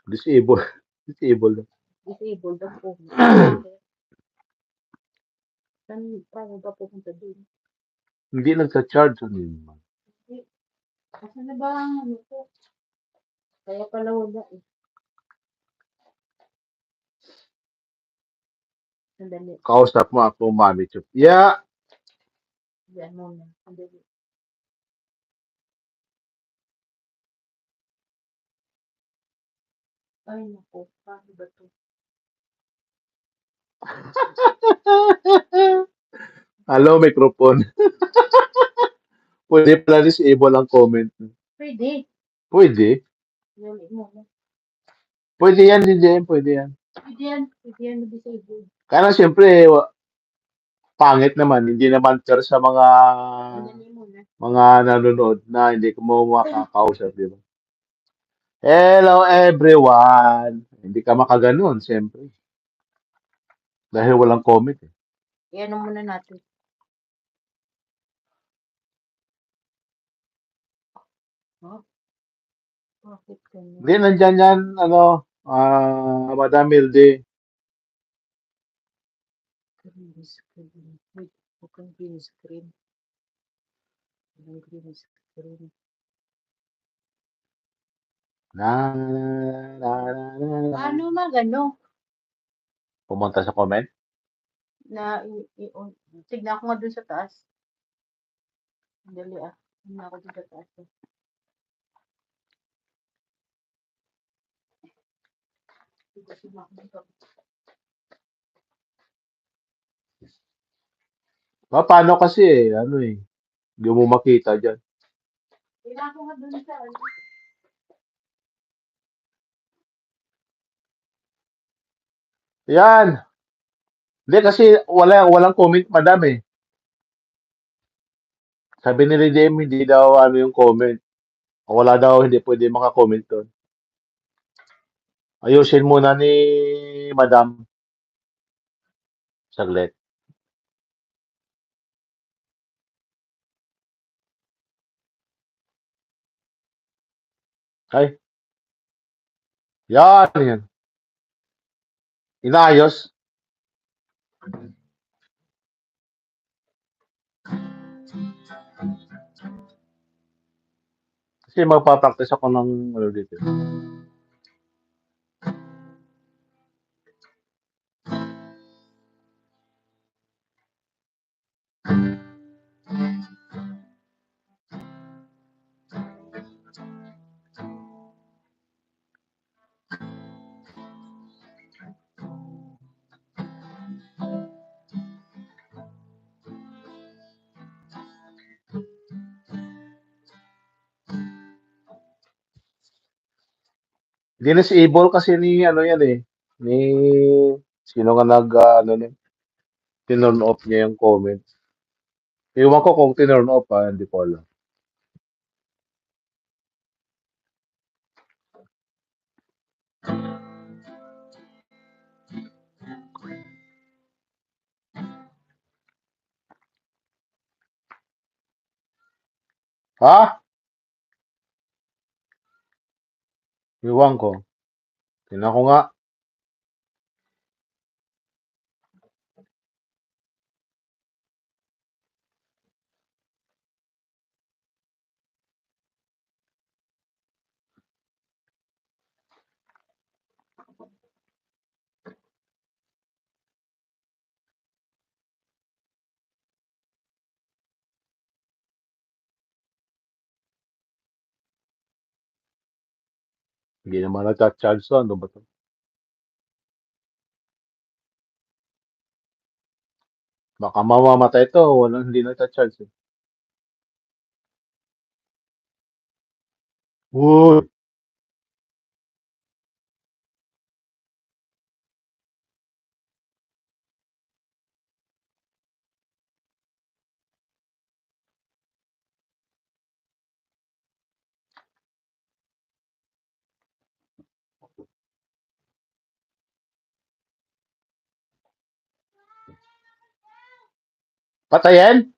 Disable. Disable. Disabled ang phone. Paano ba pupunta dun? Hindi nagsa-charge. Ano yun, man? Kasi na ba ang ano ko? Kaya pala wala eh. Sandali. Kausap mo ako, Mami Chup. Yeah. Yan muna. Sandali. Ay, naku. Paano ba to? Hello, microphone. Pwede pala disable ang comment. Pwede. Pwede. Yan muna. Pwede yan, hindi yan. Pwede yan. Pwede yan. Pwede yan disabled. Kaya lang, siyempre, pangit naman. Hindi naman fair sa Sandali muna. mga nanonood na hindi mo makakausap, di ba? Hello, everyone. Hindi ka makaganon, siyempre. Dahil walang comment eh. Iyan muna natin. Huh? Bakit ganyan? Hindi, nandyan yan, Madam Milde. Green screen. Wait, mukhang green screen. Walang green screen. Na, na, na, na, na. Paano magano? Pumunta sa comment. Tignan ko nga dun sa taas. Dali ah. Tignan ako dun sa taas. Paano kasi hindi mo makita dyan. Tignan ko nga dun sa ano. Yan. Hindi kasi walang comment, madam eh. Sabi ni Redeem, hindi daw yung comment. Wala daw, hindi pwede maka-comment doon. Ayusin muna ni madam. Saglit. Ay. Yan. Inayos. Kasi magpa-practice ako ng dito. Disable kasi ni yan eh. Ni sino nga tinurn off niya yung comments. Iwan ko kung tinurn off hindi ko alam. Ha? Iwan ko. Tingnan ko nga. Hindi naman nagka-charge to. Ano ba to? Baka mamamatay to. Hindi nagka-charge eh. Uy! Patayin?